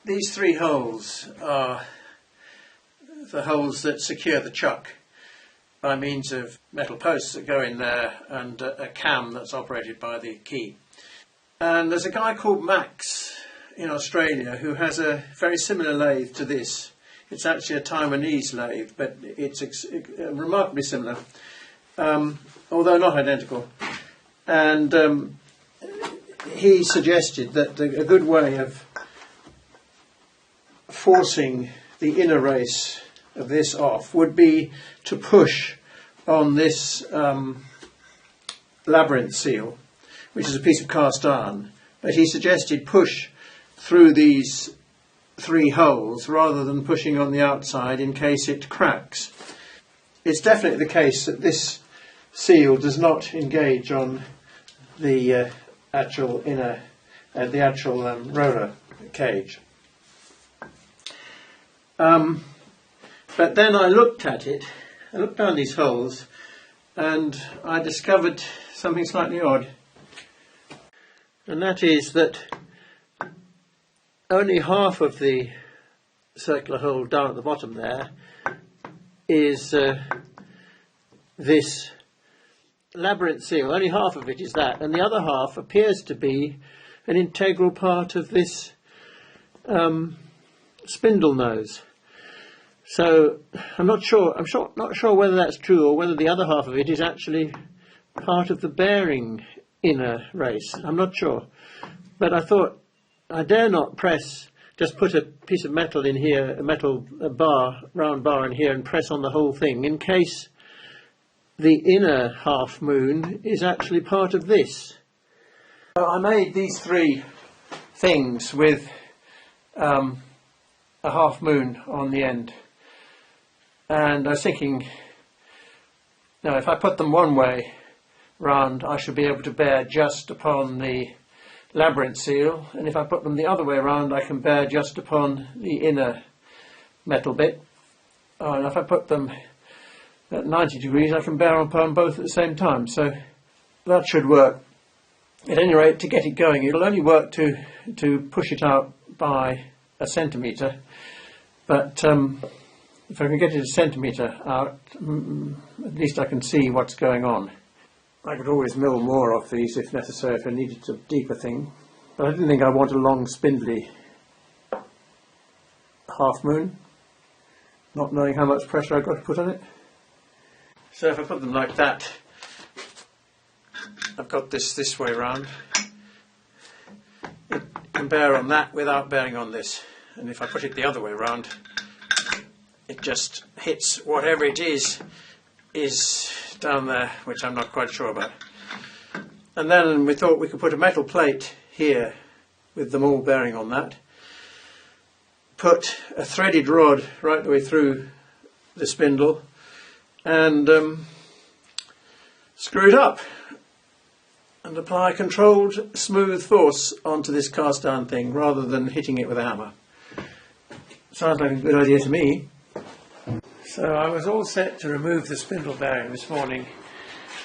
These three holes are the holes that secure the chuck by means of metal posts that go in there and a cam that's operated by the key. And there's a guy called Max in Australia who has a very similar lathe to this. It's actually a Taiwanese lathe, but it's remarkably similar, although not identical. And he suggested that a good way of forcing the inner race of this off would be to push on this Labyrinth Seal, which is a piece of cast iron. But he suggested push through these three holes rather than pushing on the outside in case it cracks. It's definitely the case that this seal does not engage on the actual inner, roller cage. But then I looked at it, I looked down these holes, and I discovered something slightly odd. And that is that only half of the circular hole down at the bottom there is this Labyrinth Seal. Only half of it is that, and the other half appears to be an integral part of this spindle nose. So I'm not sure whether that's true or whether the other half of it is actually part of the bearing inner race. I'm not sure, but I thought I dare not just put a piece of metal in here, round bar in here, and press on the whole thing in case the inner half moon is actually part of this. So I made these three things with a half moon on the end, and I was thinking, now if I put them one way round, I should be able to bear just upon the Labyrinth Seal, and if I put them the other way around, I can bear just upon the inner metal bit. And if I put them at 90 degrees, I can bear upon both at the same time. So that should work. At any rate, to get it going, it'll only work to push it out by a centimetre. But if I can get it a centimetre out, at least I can see what's going on. I could always mill more off these if necessary, if I needed a deeper thing. But I didn't think I want a long, spindly half moon, not knowing how much pressure I've got to put on it. So if I put them like that, I've got this way round. It can bear on that without bearing on this. And if I put it the other way round, it just hits whatever it is down there, which I'm not quite sure about. And then we thought we could put a metal plate here with them all bearing on that, put a threaded rod right the way through the spindle, and screw it up and apply controlled smooth force onto this cast iron thing rather than hitting it with a hammer. Sounds like a good idea to me. So I was all set to remove the spindle bearing this morning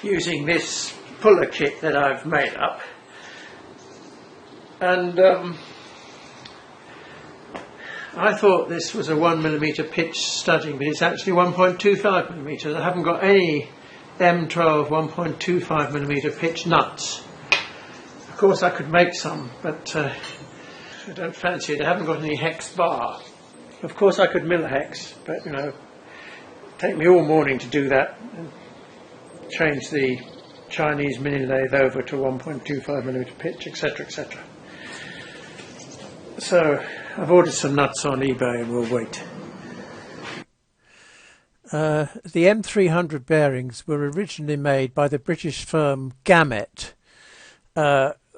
using this puller kit that I've made up, and I thought this was a 1mm pitch studding, but it's actually 1.25mm. I haven't got any M12 1.25mm pitch nuts. Of course I could make some, but I don't fancy it. I haven't got any hex bar. Of course I could mill a hex, but you know, take me all morning to do that and change the Chinese mini lathe over to 1.25mm pitch, etc., etc. So I've ordered some nuts on eBay and we'll wait. The M300 bearings were originally made by the British firm Gammet,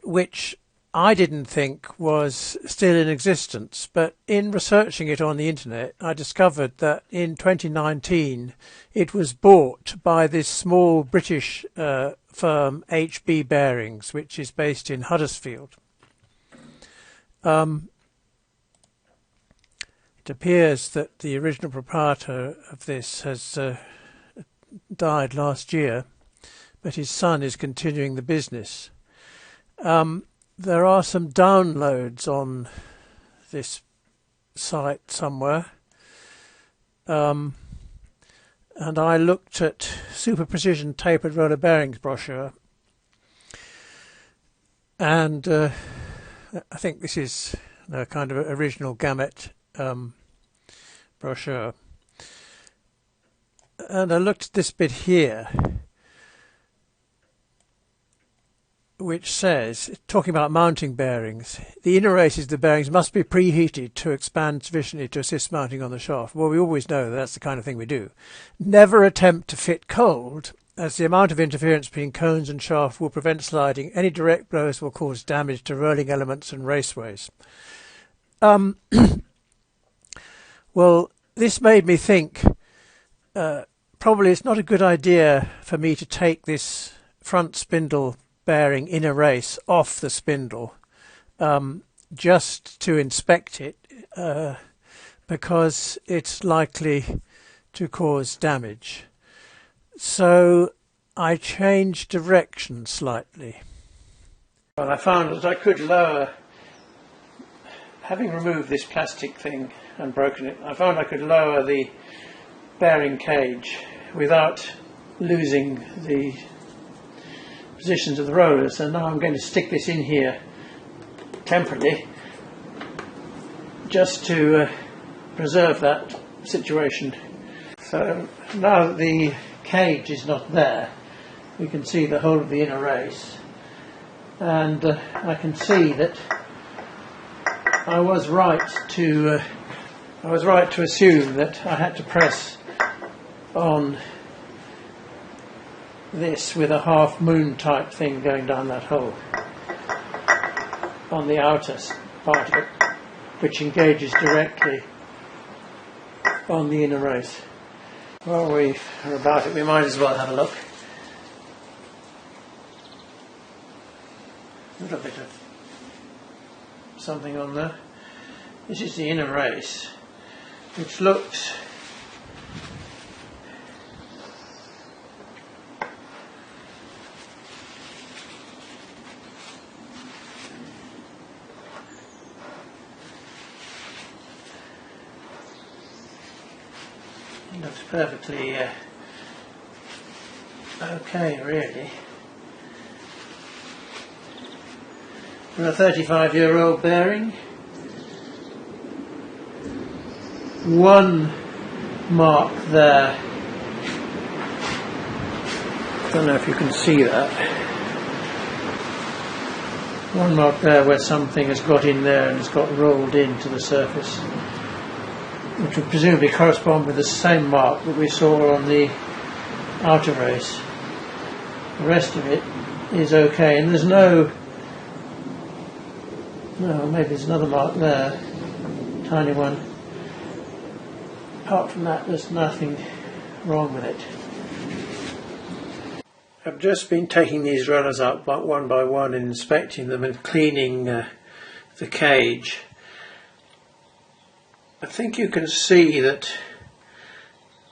which I didn't think was still in existence, but in researching it on the internet I discovered that in 2019 it was bought by this small British firm HB Bearings, which is based in Huddersfield. It appears that the original proprietor of this has died last year, but his son is continuing the business. There are some downloads on this site somewhere, and I looked at Super Precision Tapered Roller Bearings brochure, and I think this is a kind of original gamut brochure, and I looked at this bit here, which says, talking about mounting bearings, the inner races of the bearings must be preheated to expand sufficiently to assist mounting on the shaft. Well, we always know that's the kind of thing we do. Never attempt to fit cold, as the amount of interference between cones and shaft will prevent sliding. Any direct blows will cause damage to rolling elements and raceways. Well, this made me think probably it's not a good idea for me to take this front spindle bearing inner race off the spindle just to inspect it, because it's likely to cause damage. So I changed direction slightly. Well, I found that I could lower, having removed this plastic thing and broken it, I found I could lower the bearing cage without losing the positions of the rollers. And now I'm going to stick this in here temporarily just to preserve that situation. So now that the cage is not there, we can see the whole of the inner race, and I can see that I was right to assume that I had to press on this with a half moon type thing going down that hole on the outer part of it, which engages directly on the inner race. While we are about it, we might as well have a look. A little bit of something on there. This is the inner race, which looks perfectly okay, really. For a 35-year-old bearing, one mark there, I don't know if you can see that, one mark there where something has got in there and has got rolled into the surface, which would presumably correspond with the same mark that we saw on the outer race. The rest of it is okay, and there's no, maybe there's another mark there, tiny one. Apart from that, there's nothing wrong with it. I've just been taking these rollers up one by one and inspecting them and cleaning the cage. I think you can see that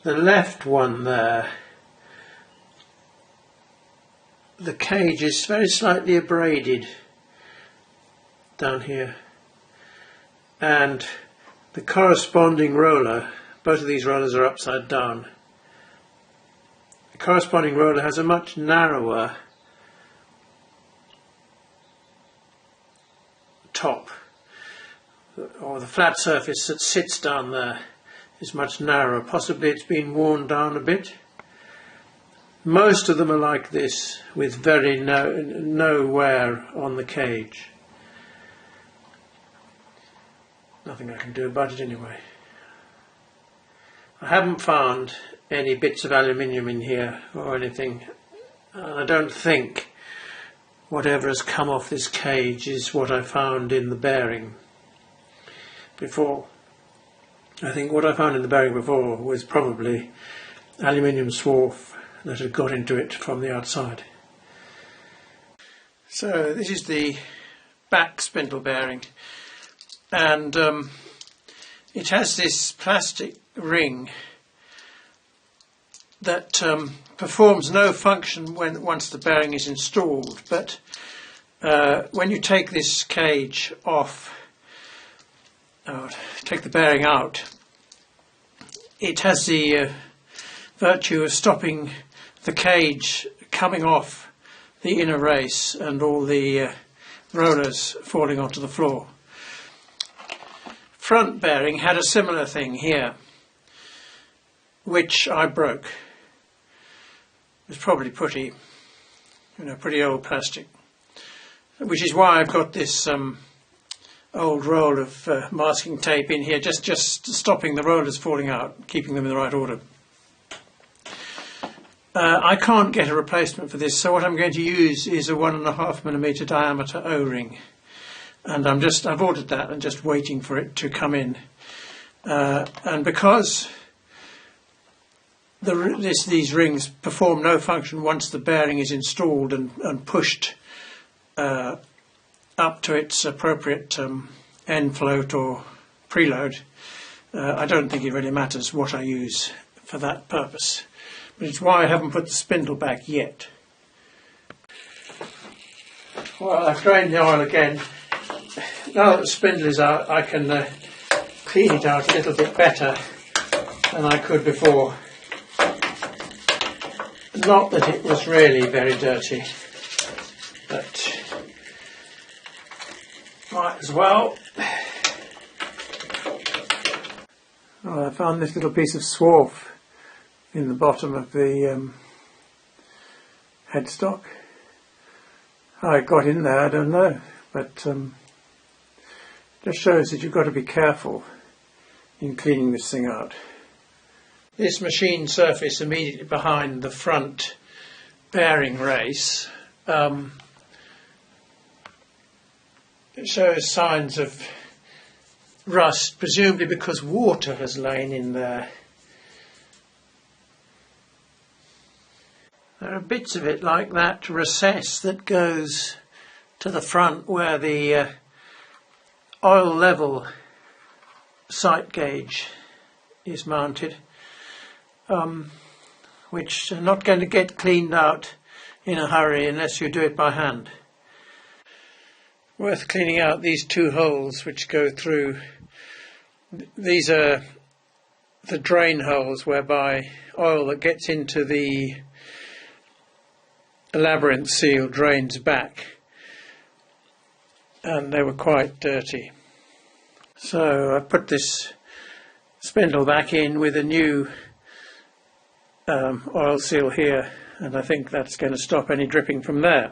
the left one there, the cage is very slightly abraded down here, and the corresponding roller, both of these rollers are upside down, the corresponding roller has a much narrower top, or the flat surface that sits down there is much narrower. Possibly it's been worn down a bit. Most of them are like this, with very no wear on the cage. Nothing I can do about it anyway. I haven't found any bits of aluminium in here or anything, and I don't think whatever has come off this cage is what I found in the bearing before. I think what I found in the bearing before was probably aluminium swarf that had got into it from the outside. So this is the back spindle bearing, and it has this plastic ring that performs no function once the bearing is installed, but when you take this cage off, take the bearing out, it has the virtue of stopping the cage coming off the inner race and all the rollers falling onto the floor. Front bearing had a similar thing here, which I broke. It was probably pretty old plastic, which is why I've got this old roll of masking tape in here, just stopping the rollers falling out, keeping them in the right order. I can't get a replacement for this, so what I'm going to use is a 1.5mm diameter O-ring, and I've ordered that and just waiting for it to come in. And because these rings perform no function once the bearing is installed and pushed up to its appropriate end float or preload, I don't think it really matters what I use for that purpose. But it's why I haven't put the spindle back yet. Well, I've drained the oil again. Now that the spindle is out, I can clean it out a little bit better than I could before. Not that it was really very dirty, but might as well. Oh, I found this little piece of swarf in the bottom of the headstock. How it got in there, I don't know, but just shows that you've got to be careful in cleaning this thing out. This machine surface immediately behind the front bearing race it shows signs of rust, presumably because water has lain in there. There are bits of it like that recess that goes to the front where the oil level sight gauge is mounted, which are not going to get cleaned out in a hurry unless you do it by hand. Worth cleaning out these two holes which go through. These are the drain holes whereby oil that gets into the Labyrinth Seal drains back, and they were quite dirty. So I put this spindle back in with a new oil seal here, and I think that's going to stop any dripping from there.